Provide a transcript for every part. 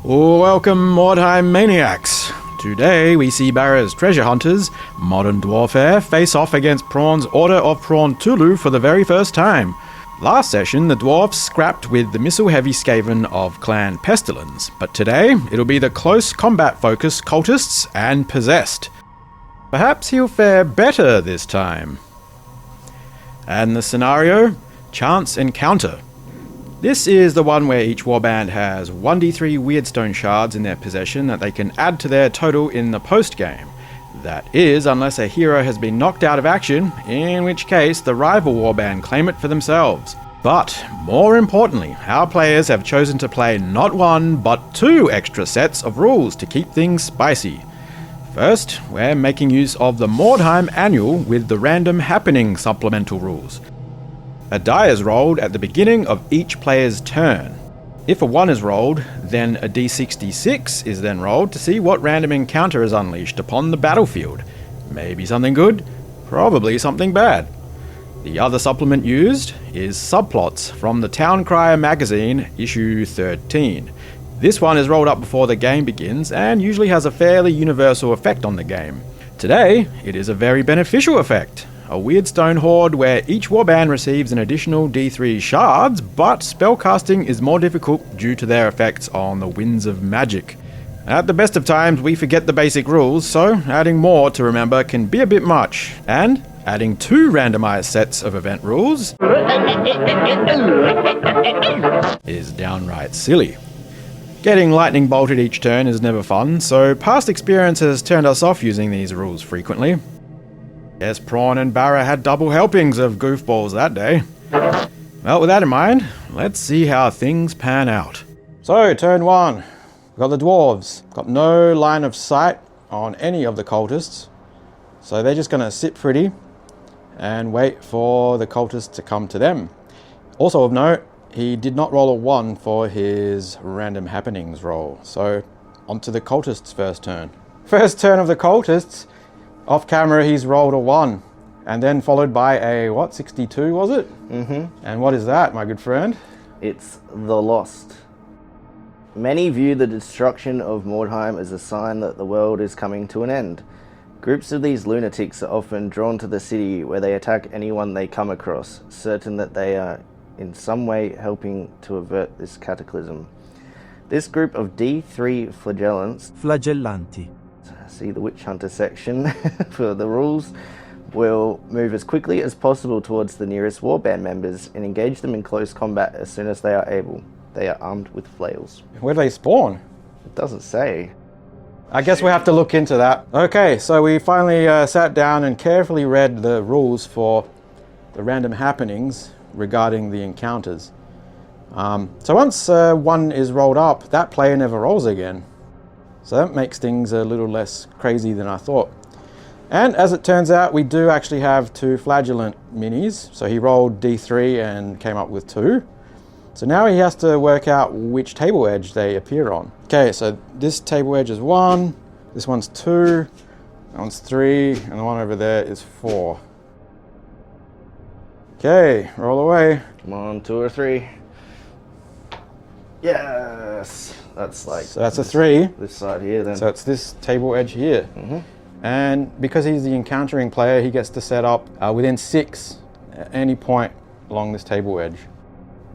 Welcome, Mordheim maniacs! Today we see Barra's treasure hunters, Modern Dwarfare, face off against Prawn's Order of Prawnthulu for the very first time. Last session, the dwarfs scrapped with the missile-heavy Skaven of Clan Pestilence, but today it'll be the close combat-focused cultists and possessed. Perhaps he'll fare better this time. And the scenario? Chance Encounter. This is the one where each warband has 1d3 wyrdstone shards in their possession that they can add to their total in the post-game. That is, unless a hero has been knocked out of action, in which case the rival warband claim it for themselves. But, more importantly, our players have chosen to play not one, but two extra sets of rules to keep things spicy. First, we're making use of the Mordheim Annual with the Random Happenings supplemental rules. A die is rolled at the beginning of each player's turn. If a 1 is rolled, then a d66 is then rolled to see what random encounter is unleashed upon the battlefield. Maybe something good, probably something bad. The other supplement used is Subplots from the Town Crier magazine, issue 13. This one is rolled up before the game begins and usually has a fairly universal effect on the game. Today, it is a very beneficial effect. A wyrdstone horde where each warband receives an additional d3 shards, but spellcasting is more difficult due to their effects on the winds of magic. At the best of times, we forget the basic rules, so adding more to remember can be a bit much. And adding 2 randomized sets of event rules is downright silly. Getting lightning bolted each turn is never fun, so past experience has turned us off using these rules frequently. Yes, Prawn and Barra had double helpings of goofballs that day. Well, with that in mind, let's see how things pan out. So, turn 1. We've got the dwarves. Got no line of sight on any of the cultists. So they're just going to sit pretty and wait for the cultists to come to them. Also of note, he did not roll a 1 for his random happenings roll. So, onto the cultists' first turn. First turn of the cultists. Off camera, he's rolled a 1, and then followed by a, 62 was it? Mm-hmm. And what is that, my good friend? It's the Lost. Many view the destruction of Mordheim as a sign that the world is coming to an end. Groups of these lunatics are often drawn to the city where they attack anyone they come across, certain that they are in some way helping to avert this cataclysm. This group of D3 flagellanti. See the Witch Hunter section for the rules, will move as quickly as possible towards the nearest warband members and engage them in close combat as soon as they are able. They are armed with flails. Where do they spawn? It doesn't say. I guess we have to look into that. Okay, so we finally sat down and carefully read the rules for the random happenings regarding the encounters. So once 1 is rolled up, that player never rolls again. So that makes things a little less crazy than I thought. And as it turns out, we do actually have 2 flagellant minis. So he rolled d3 and came up with 2. So now he has to work out which table edge they appear on. Okay, so this table edge is 1, this one's 2, that one's 3, and the one over there is 4. Okay, roll away. Come on, 2 or 3. Yes! That's like... So that's a 3. This side here then. So it's this table edge here. Mm-hmm. And because he's the encountering player, he gets to set up within 6 at any point along this table edge.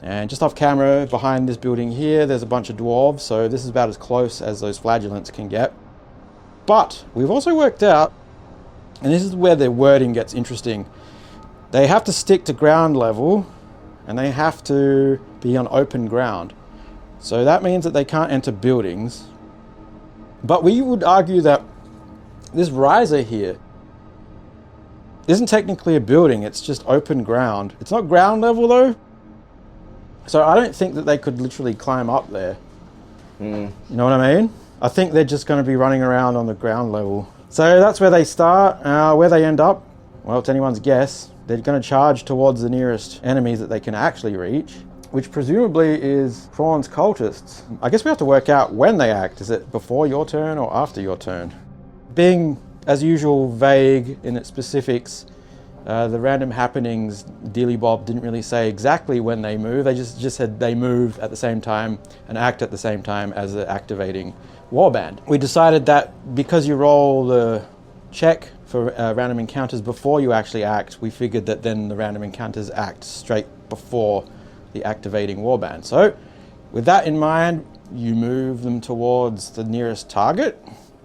And just off camera, behind this building here, there's a bunch of dwarves, so this is about as close as those flagellants can get. But we've also worked out, and this is where the wording gets interesting, they have to stick to ground level, and they have to be on open ground. So that means that they can't enter buildings. But we would argue that this riser here isn't technically a building, it's just open ground. It's not ground level though. So I don't think that they could literally climb up there. You know what I mean? I think they're just going to be running around on the ground level. So that's where they start. Where they end up, well, it's anyone's guess. They're going to charge towards the nearest enemies that they can actually reach, which presumably is Prawn's cultists. I guess we have to work out when they act. Is it before your turn or after your turn? Being, as usual, vague in its specifics, The random happenings, Dealy Bob didn't really say exactly when they move. They just said they move at the same time and act at the same time as the activating warband. We decided that because you roll the check for random encounters before you actually act, we figured that then the random encounters act straight before the activating warband. So with that in mind, you move them towards the nearest target.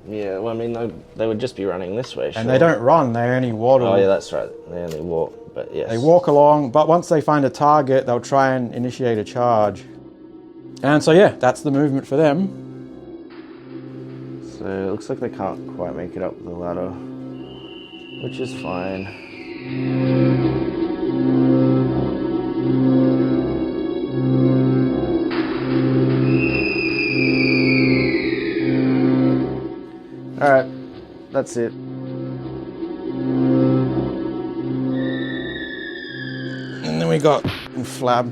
Yeah, well, I mean, they would just be running this way, sure. And they don't run, they only waddle. Oh, yeah, that's right. They only walk, but yes. They walk along, but once they find a target, they'll try and initiate a charge. And so, yeah, that's the movement for them. So it looks like they can't quite make it up the ladder, which is fine. Alright, that's it. And then we got Flab,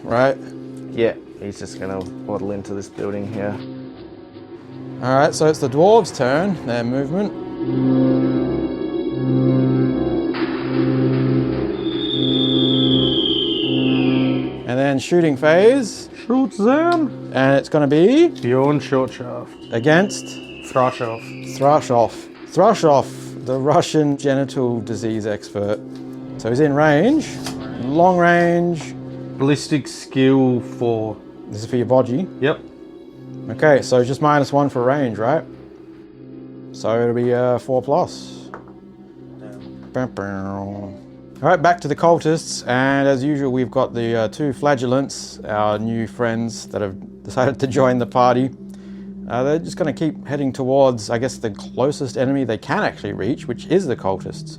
right? Yeah, he's just gonna waddle into this building here. Alright, so it's the dwarves' turn, their movement. And then shooting phase. Shoots them. And it's gonna be Bjorn Shortshaft. against Thrashoff. Thrashoff, the Russian genital disease expert. So he's in range, long range. Ballistic skill 4. This is for your bodgy. Yep. Okay, so just -1 for range, right? So it'll be 4+. All right, back to the cultists, and as usual, we've got the 2 flagellants, our new friends that have decided to join the party. They're just going to keep heading towards, I guess, the closest enemy they can actually reach, which is the cultists.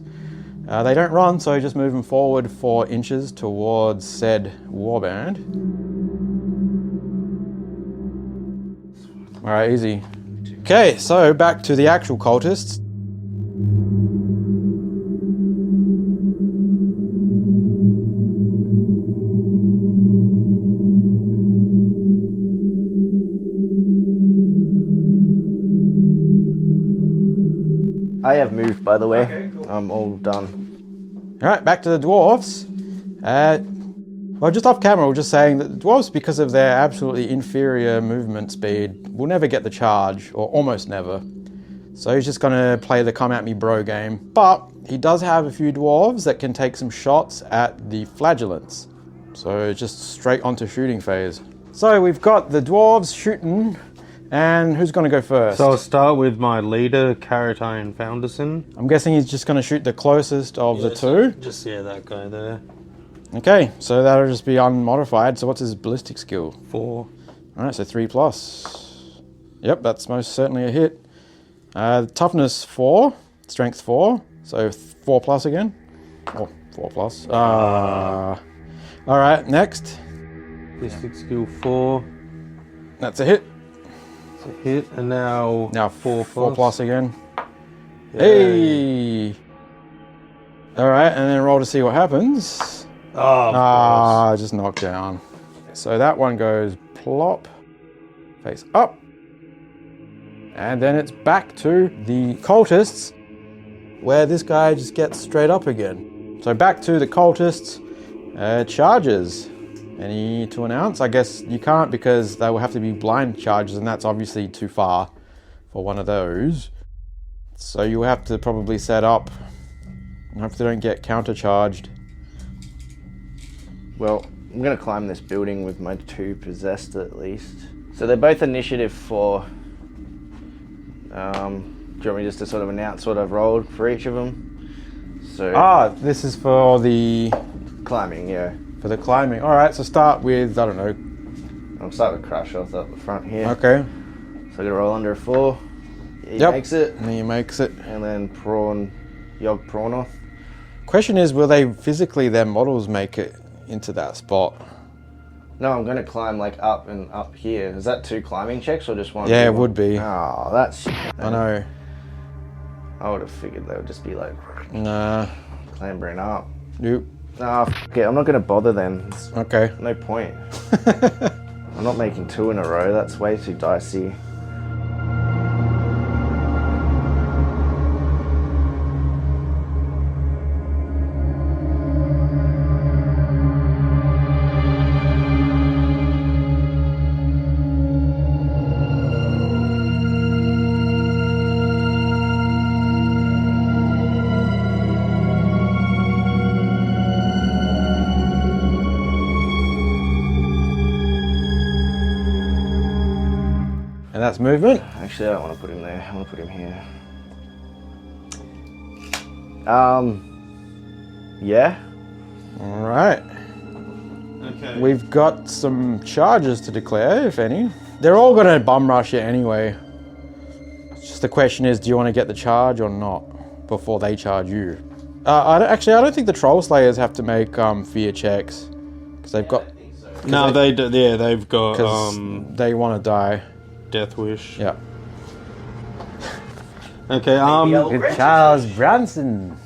They don't run, so just moving forward 4 inches towards said warband. All right, easy. Okay, so back to the actual cultists. I have moved, by the way. Okay, cool. I'm all done. All right, back to the dwarves. Well, just off camera, we're just saying that the dwarves, because of their absolutely inferior movement speed, will never get the charge, or almost never. So he's just going to play the come at me bro game. But he does have a few dwarves that can take some shots at the flagellants. So just straight onto shooting phase. So we've got the dwarves shooting, and who's going to go first? So I'll start with my leader, Caratine Founderson. I'm guessing he's just going to shoot the closest of the 2. Just, yeah, that guy there. Okay, so that'll just be unmodified. So what's his ballistic skill? 4. All right, so 3+. Yep, that's most certainly a hit. Toughness 4, strength 4, so 4+ again. Oh, 4+. All right, next. Ballistic skill 4. That's a hit. It's a hit, and now 4+ again. Yay. Hey! All right, and then roll to see what happens. Oh, of just knocked down. So that one goes plop, face up. And then it's back to the cultists, where this guy just gets straight up again. So back to the cultists, charges. Any to announce? I guess you can't, because they will have to be blind charges, and that's obviously too far for one of those. So you have to probably set up, and hope they don't get countercharged. Well, I'm going to climb this building with my 2 possessed at least. So they're both initiative 4. Do you want me just to sort of announce what I've rolled for each of them? So This is for the climbing, yeah. For the climbing. All right, so start with, I don't know. I'll start with Crash off at the front here. Okay. So I'm going to roll under a 4. He Yep. makes it. And he makes it. And then Yog Prawnoth. Question is, will they physically, their models make it into that spot? No, I'm going to climb like up and up here. Is that 2 climbing checks or just one? Yeah, big it would one? be. Oh, that's I know. I would have figured they would just be like Nah. clambering up. Nope. Ah, f it. I'm not going to bother then. It's Okay. no point. I'm not making 2 in a row. That's way too dicey. that's movement. Actually, I don't want to put him there. I want to put him here. Yeah. All right. Okay. We've got some charges to declare, if any. They're all going to bum rush it anyway. It's just the question is, do you want to get the charge or not before they charge you? I don't think the Troll Slayers have to make fear checks because they've got. No, they do. Yeah, they've got they want to die. Death Wish. Yeah. Okay. Charles Branson.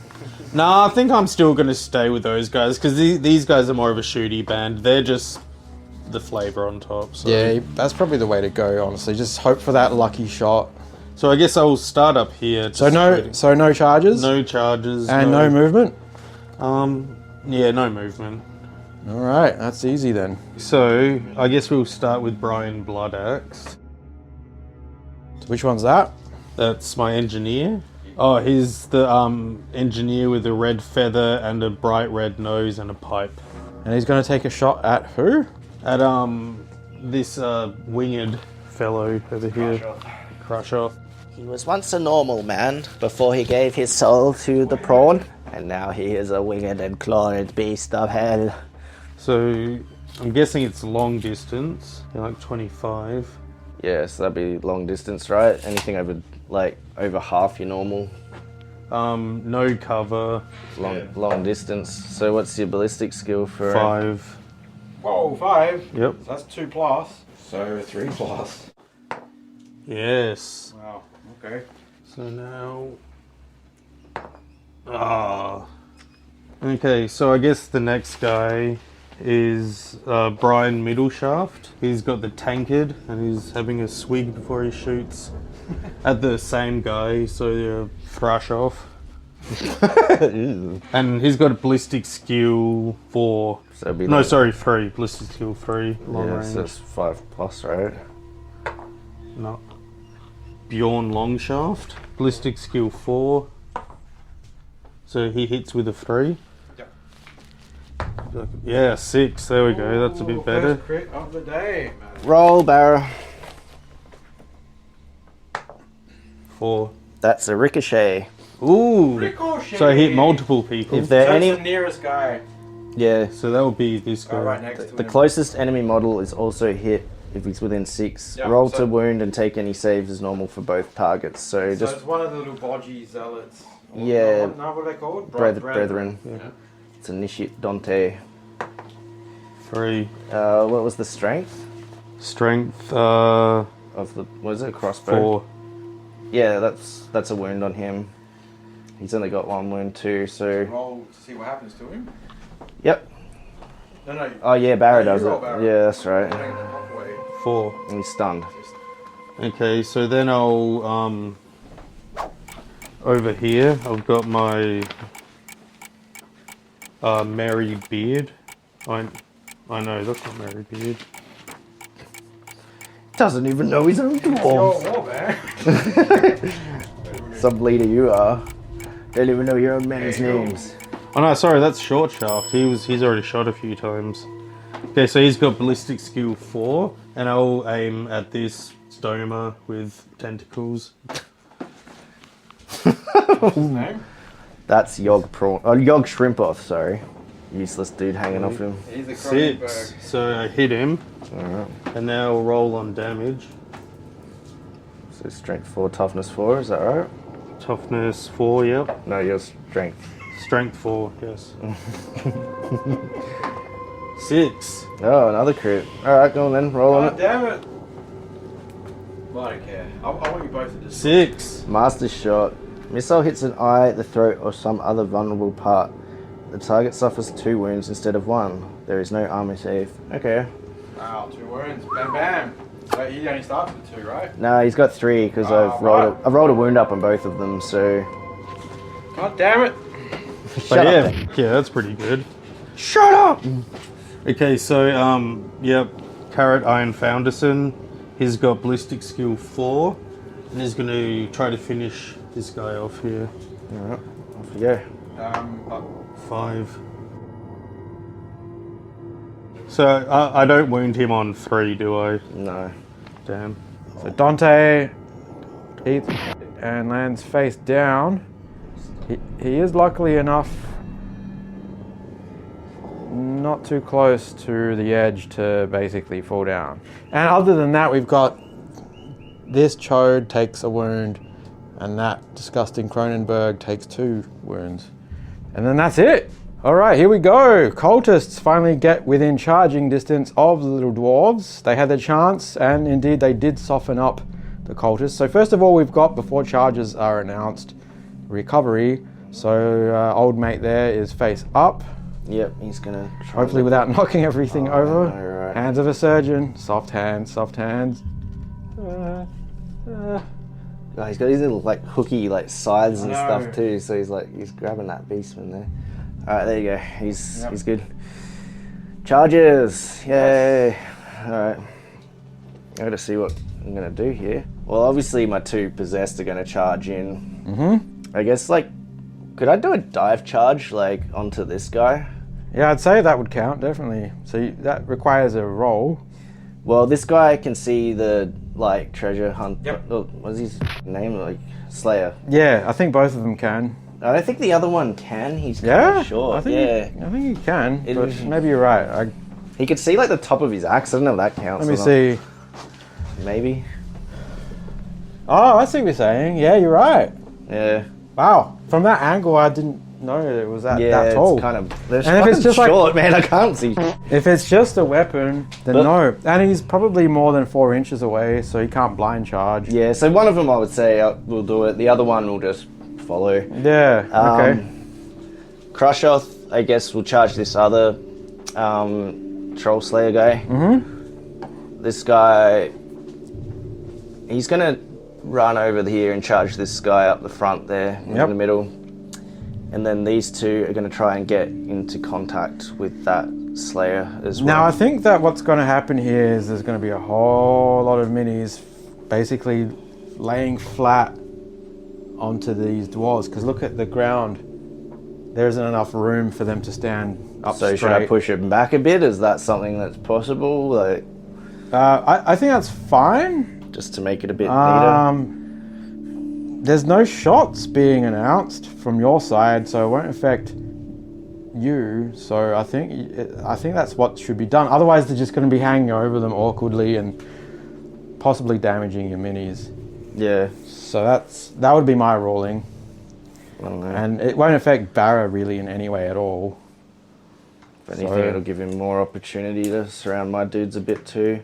No, I think I'm still gonna stay with those guys because these guys are more of a shooty band. They're just the flavor on top. So. Yeah, that's probably the way to go. Honestly, just hope for that lucky shot. So I guess I'll start up here. So no charges. No charges. And no movement. Yeah, no movement. All right, that's easy then. So I guess we'll start with Brian Bloodaxe. Which one's that? That's my engineer. Oh, he's the engineer with a red feather and a bright red nose and a pipe. And he's going to take a shot at who? At this winged fellow over here. Crusher. He was once a normal man before he gave his soul to the prawn, and now he is a winged and clawed beast of hell. So I'm guessing it's long distance, like 25. Yes, that'd be long distance, right? Anything over half your normal. No cover. Long distance. So what's your ballistic skill for? 5. Whoa, 5? Yep. That's 2 plus. So 3 plus. Yes. Wow, okay. So now... Okay, so I guess the next guy is Brian Middleshaft. He's got the tankard and he's having a swig before he shoots at the same guy, so you thrush off. And he's got a ballistic skill 4. So it'd be 3. Ballistic skill 3. Long range. So it's 5 plus, right? No. Bjorn Longshaft. Ballistic skill 4. So he hits with a 3. Yeah, 6. There we go. That's a bit better. First crit of the day, man. Roll, Barra. 4. That's a ricochet. Ooh. Ricochet. So I hit multiple people. If they're That's the nearest guy. Yeah. So that would be this guy. Right next to The him. closest enemy model is also hit if he's within 6. Yeah, Roll so- to wound and take any saves as normal for both targets. So So just it's one of the little bodgy zealots. Or- Yeah. What are they called? brethren. Yeah. It's Initiate Dante. 3. What was the strength Strength of the? Was it a crossbow? 4. Yeah, that's a wound on him. He's only got 1 wound too. So Roll to see what happens to him. yep. No. Oh yeah, Barra No, you does roll, it. Barra. Yeah, that's right. Hang on, halfway. 4. And he's stunned. Okay, so then I'll over here I've got my Mary Beard. I know that's not Mary Beard. Doesn't even know his own dwarves. Some leader you are. Don't even know your own men's names. Oh no, sorry, that's Short Shaft. He's already shot a few times. Okay, so he's got ballistic skill 4, and I'll aim at this stoma with tentacles. What's his name? That's Yog Shrimpoff, sorry. Useless dude hanging off him. He's a 6. So I hit him, Alright. and now I'll roll on damage. So strength 4, toughness 4, is that right? Toughness 4, yep. No, your strength. Strength 4, yes. 6. Oh, another crit. Alright, go on then, roll on God it. damn it! Well, I don't care. I want you both to just. 6. Master shot. Missile hits an eye, the throat, or some other vulnerable part. The target suffers 2 wounds instead of 1. There is no armor save. Okay. Wow, 2 wounds. Bam, bam. So he only starts with 2, right? No, he's got 3 because Oh, I've rolled right. I've rolled a wound up on both of them. So God damn it! shut up. Then. Yeah, that's pretty good. Shut up. Okay, so yep, Carrot Iron Founderson. He's got ballistic skill 4, and he's going to try to finish this guy off here. Alright, off you go. 5. So I don't wound him on 3, do I? No. Damn. So Dante eats and lands face down. He is luckily enough not too close to the edge to basically fall down. And other than that, we've got this chode takes a wound, and that disgusting Cronenberg takes 2 wounds. And then that's it. All right, here we go. Cultists finally get within charging distance of the little dwarves. They had their chance, and indeed they did soften up the cultists. So first of all, we've got, before charges are announced, recovery. So old mate there is face up. Yep, he's gonna try. Hopefully without knocking everything over. No, right. Hands of a surgeon. Soft hands, soft hands. Oh, he's got these little like hooky like sides and stuff too. So he's grabbing that beastman there. All right, there you go. He's good. Charges! Yay! All right. I gotta see what I'm gonna do here. Well, obviously my 2 possessed are gonna charge in. I guess could I do a dive charge onto this guy? Yeah, I'd say that would count, definitely. So that requires a roll. Well, this guy can see the treasure hunt. Yep. What's his name? Slayer. Yeah, I think both of them can. I don't think the other one can. He's kind of short. I think he can. But maybe you're right. He could see the top of his axe. I don't know if that counts. Let me see. Maybe. Oh, I see what you're saying. Yeah, you're right. Yeah. Wow. From that angle, I didn't know it was that tall. It's kind of. And if it's just short, man, I can't see. If it's just a weapon, then no. And he's probably more than 4 inches away, so he can't blind charge. Yeah. So one of them, I would say, will do it. The other one will just follow. Yeah. Okay. Krushoth, I guess, will charge this other Troll Slayer guy. This guy, he's gonna run over here and charge this guy up the front there in the middle. And then these 2 are going to try and get into contact with that Slayer as well. Now, I think that what's going to happen here is there's going to be a whole lot of minis basically laying flat onto these dwarves. Because look at the ground. There isn't enough room for them to stand up straight. So should I push it back a bit? Is that something that's possible? I think that's fine. Just to make it a bit neater. There's no shots being announced from your side, so it won't affect you. So I think that's what should be done. Otherwise, they're just going to be hanging over them awkwardly and possibly damaging your minis. Yeah. So that would be my ruling. I don't know. And it won't affect Barra really in any way at all. If anything, it'll give him more opportunity to surround my dudes a bit too.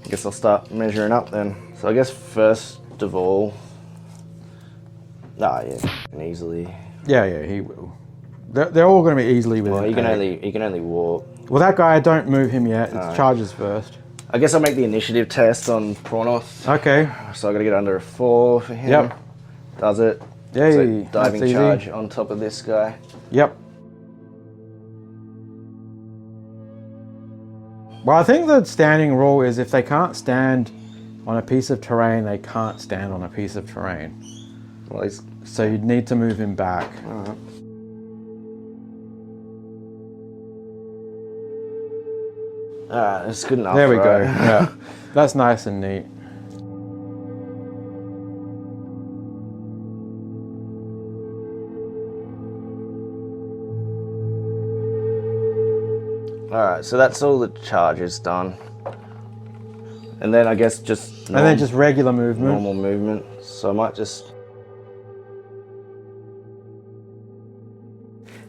I guess I'll start measuring up then. So I guess first of all, and easily. Yeah, he will. They're all going to be easily within. Well, he can only walk. Well, that guy, don't move him yet. It's charges first. I guess I'll make the initiative test on Prawnthulu. Okay. So I got to get under a 4 for him. Yep. Does it? Yay. So diving That's charge easy. on top of this guy. Yep. Well, I think the standing rule is if they can't stand on a piece of terrain, they can't stand on a piece of terrain. Well, so you'd need to move him back. Alright. That's good enough. There we go. Right? Yeah. That's nice and neat. Alright, so that's all the charges done. And then I guess just and then just regular movement. Normal movement. So I might just...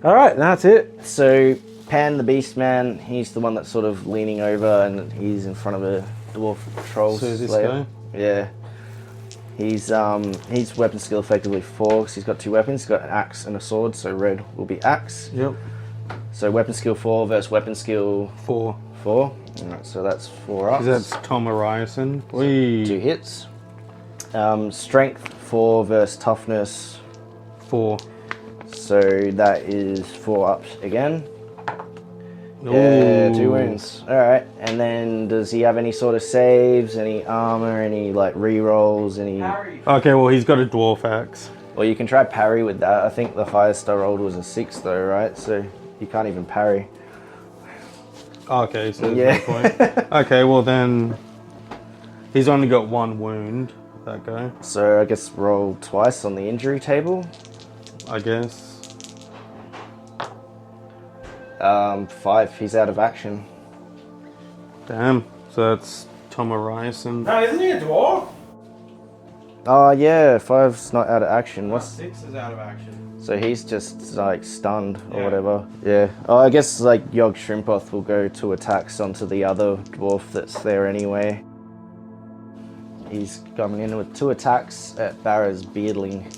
Alright, that's it. So Pan the Beastman, he's the one that's sort of leaning over and he's in front of a dwarf troll So this slayer. guy? Yeah. He's weapon skill effectively 4 because he's got 2 weapons. He's got an axe and a sword, so red will be axe. Yep. So weapon skill 4 versus weapon skill 4. 4. Alright, so that's 4 ups. That's Tom Ariason. 2 hits. Strength 4 versus toughness 4. So that is 4 ups again. Yeah, 2 wounds. Alright, and then does he have any sort of saves, any armor, any like rerolls, any... Okay, well he's got a dwarf axe. Well, you can try parry with that. I think the highest I rolled was a 6 though, right? So you can't even parry. Okay, so there's no point. Okay, well then He's only got 1 wound, that guy. So I guess roll twice on the injury table. I guess. 5, he's out of action. Damn. So that's Tomarias. No, isn't he a dwarf? Oh yeah, 5's not out of action. What's 6 is out of action. So he's just like stunned or Yeah. whatever. Yeah. Oh, I guess like Yog Shrimpoth will go 2 attacks onto the other dwarf that's there anyway. He's coming in with 2 attacks at Barra's Beardling.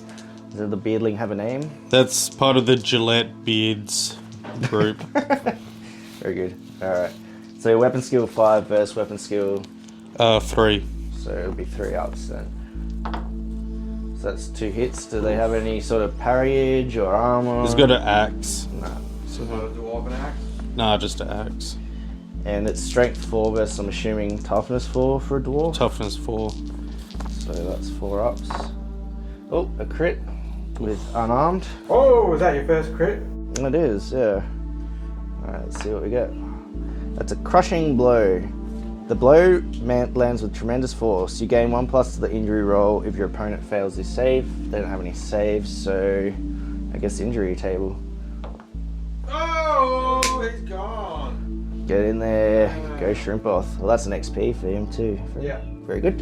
Does the Beardling have a name? That's part of the Gillette Beards group. Very good. Alright. So weapon skill 5 versus weapon skill... 3. So it'll be 3 ups then. So that's 2 hits. Do they have any sort of parryage or armor? He's got an axe. No. So what, a dwarven axe? Nah, just an axe. And it's strength 4 versus, I'm assuming, toughness 4 for a dwarf. Toughness 4. So that's 4 ups. Oh, a crit with unarmed. Oh, is that your first crit? It is, yeah. Alright, let's see what we get. That's a crushing blow. The blow lands with tremendous force. You gain 1+ to the injury roll if your opponent fails this save. They don't have any saves, so I guess injury table. Oh, he's gone. Get in there, go Shrimpoth. Well, that's an XP for him too. Very good.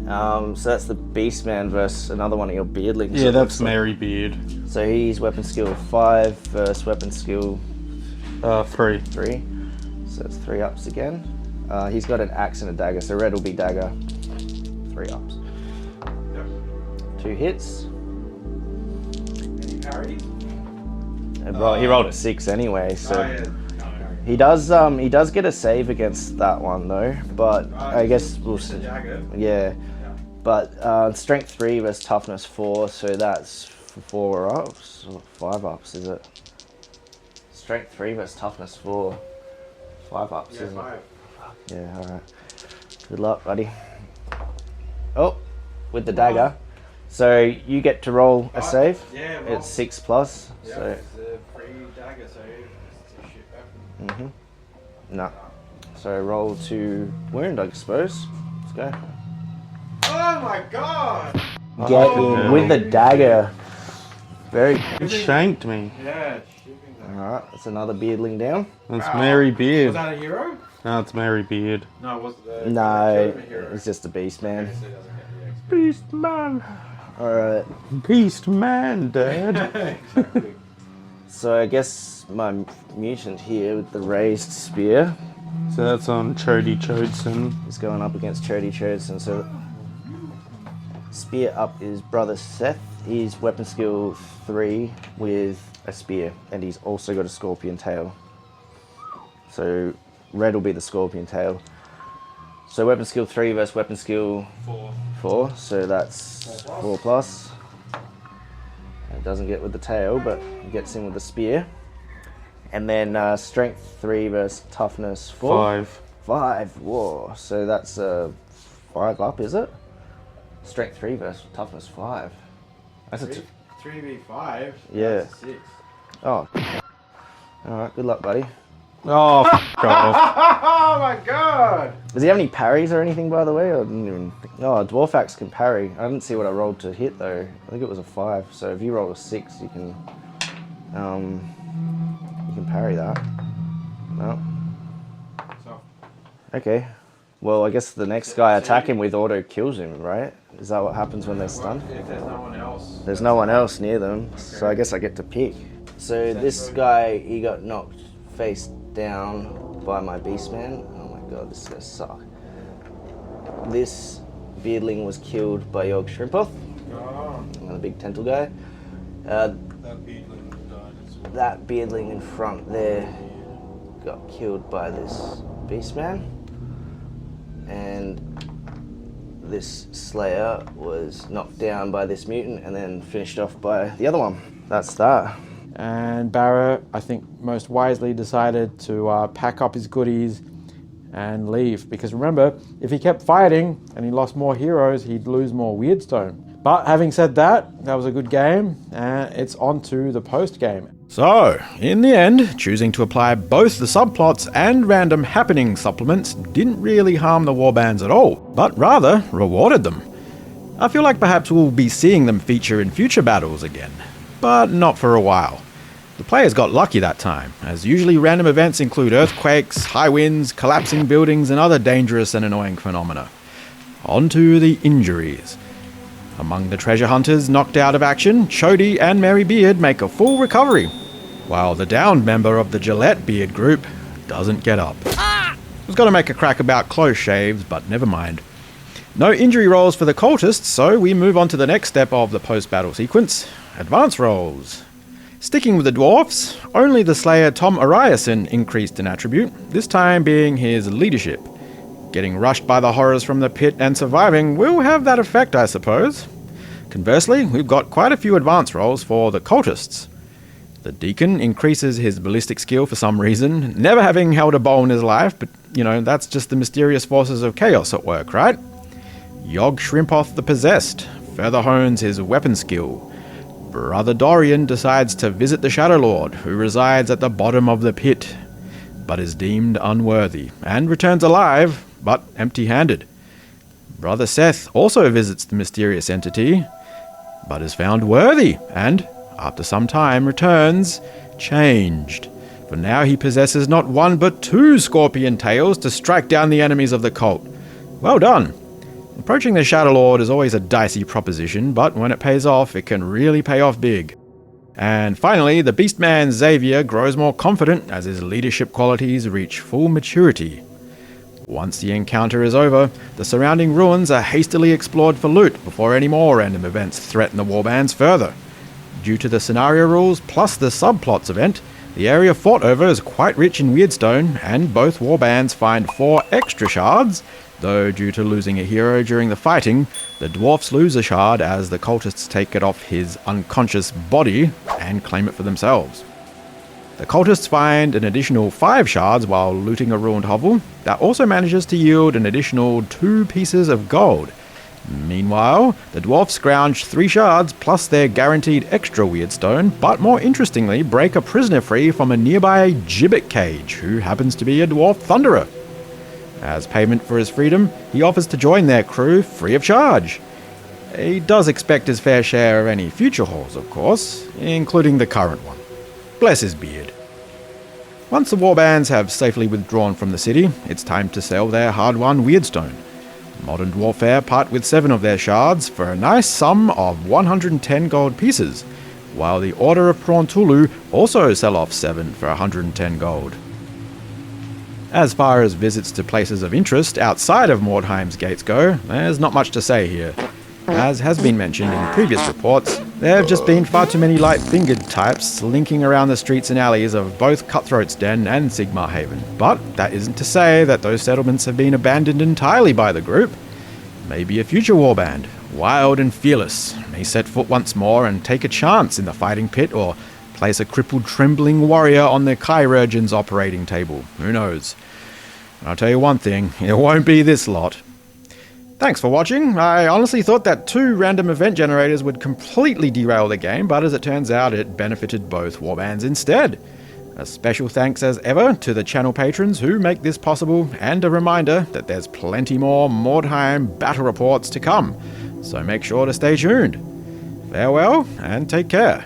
So that's the Beastman versus another one of your Beardlings. Yeah, that's Mary Beard. So he's weapon skill 5 versus weapon skill 3. 3. So that's 3 ups again. He's got an axe and a dagger, so red will be dagger. 3 ups. Yep. 2 hits. Any parries? He rolled a 6 anyway, so Oh, yeah. he does get a save against that one though. But I guess we'll It's a see. dagger. Yeah. But strength 3 versus toughness 4, so that's 4 ups or 5 ups, is it? Strength 3 versus toughness 4. 5 ups, Yeah, isn't 5. it? Yeah, alright. Good luck, buddy. Oh, with the dagger. So you get to roll a save. Yeah, well, It's 6+. yeah, So it's a free dagger, so it's a shit weapon. no. So roll to wound, I suppose. Let's go. Oh my god! Get in with the dagger. Very He shanked me. Yeah, shipping that. alright, that's another beardling doan. That's Wow. Mary Was Beard. that a hero? No, it's Mary Beard. No, it wasn't the No, the hero. it's just a beast man. So it doesn't get the Beast man. Alright, Beast man, Dad. XP. Exactly. so I guess my mutant here with the raised spear So that's on Chody Chodson. is going up against Chody Chodson. So spear up is brother Seth. He's weapon skill 3 with a spear, and he's also got a scorpion tail. So red will be the scorpion tail. So weapon skill 3 versus weapon skill 4. So that's 4+. It doesn't get with the tail, but it gets in with the spear. And then strength 3 versus toughness 4. 5. 5. Whoa. So that's a 5 up, is it? Strength 3 versus toughness 5. That's a 3v5. Yeah. That's 6. Oh. Alright, good luck, buddy. Oh, f*** off. Oh my god! Does he have any parries or anything, by the way? I didn't even think. Oh, Dwarf Axe can parry. I didn't see what I rolled to hit, though. I think it was a 5. So if you roll a 6, you can parry that. No. So, Okay. Well, I guess the next guy attacking with auto kills him, right? Is that what happens when they're stunned? if there's no one else. There's no one else near them, so I guess I get to pick. So this guy, he got knocked face down by my beastman. Oh my god, this is gonna suck. This beardling was killed by Yog Shrimpoth, Oh. another big tentacle guy. That beardling died as well. That beardling in front there got killed by this beastman. And this slayer was knocked down by this mutant and then finished off by the other one. That's that. And Barra, I think, most wisely decided to pack up his goodies and leave. Because remember, if he kept fighting and he lost more heroes, he'd lose more Wyrdstone. But having said that, that was a good game, and it's on to the post game. So, in the end, choosing to apply both the subplots and random happening supplements didn't really harm the warbands at all, but rather rewarded them. I feel like perhaps we'll be seeing them feature in future battles again, but not for a while. The players got lucky that time, as usually random events include earthquakes, high winds, collapsing buildings, and other dangerous and annoying phenomena. On to the injuries. Among the treasure hunters knocked out of action, Chody and Mary Beard make a full recovery, while the downed member of the Gillette Beard group doesn't get up. Was going to make a crack about close shaves, but never mind. No injury rolls for the cultists, so we move on to the next step of the post-battle sequence, advance rolls. Sticking with the dwarfs, only the slayer Tom Ariason increased in attribute, this time being his leadership. Getting rushed by the horrors from the pit and surviving will have that effect, I suppose. Conversely, we've got quite a few advance rolls for the cultists. The deacon increases his ballistic skill for some reason, never having held a bow in his life, but, that's just the mysterious forces of chaos at work, right? Yog Shrimpoth the Possessed further hones his weapon skill. Brother Dorian decides to visit the Shadow Lord, who resides at the bottom of the pit, but is deemed unworthy, and returns alive, but empty-handed. Brother Seth also visits the mysterious entity, but is found worthy, and, after some time, returns changed. For now he possesses not one but 2 scorpion tails to strike down the enemies of the cult. Well done! Approaching the Shadow Lord is always a dicey proposition, but when it pays off, it can really pay off big. And finally, the Beastman Xavier grows more confident as his leadership qualities reach full maturity. Once the encounter is over, the surrounding ruins are hastily explored for loot before any more random events threaten the warbands further. Due to the scenario rules plus the subplots event, the area fought over is quite rich in wyrdstone, and both warbands find 4 extra shards, though due to losing a hero during the fighting, the dwarfs lose a shard as the cultists take it off his unconscious body and claim it for themselves. The cultists find an additional 5 shards while looting a ruined hovel that also manages to yield an additional 2 pieces of gold. Meanwhile, the dwarfs scrounge 3 shards plus their guaranteed extra wyrdstone, but more interestingly break a prisoner free from a nearby gibbet cage who happens to be a dwarf thunderer. As payment for his freedom, he offers to join their crew free of charge. He does expect his fair share of any future hauls, of course, including the current one. Bless his beard. Once the warbands have safely withdrawn from the city, it's time to sell their hard-won wyrdstone. Modern Dwarfare part with 7 of their shards for a nice sum of 110 gold pieces, while the Order of Prawnthulu also sell off 7 for 110 gold. As far as visits to places of interest outside of Mordheim's gates go, there's not much to say here. As has been mentioned in previous reports, there have just been far too many light-fingered types slinking around the streets and alleys of both Cutthroat's Den and Sigmar Haven. But that isn't to say that those settlements have been abandoned entirely by the group. Maybe a future warband, wild and fearless, may set foot once more and take a chance in the fighting pit, or place a crippled trembling warrior on the Chirurgeon's operating table. Who knows? I'll tell you one thing, it won't be this lot. Thanks for watching. I honestly thought that 2 random event generators would completely derail the game, but as it turns out, it benefited both warbands instead. A special thanks as ever to the channel patrons who make this possible, and a reminder that there's plenty more Mordheim battle reports to come, so make sure to stay tuned. Farewell, and take care.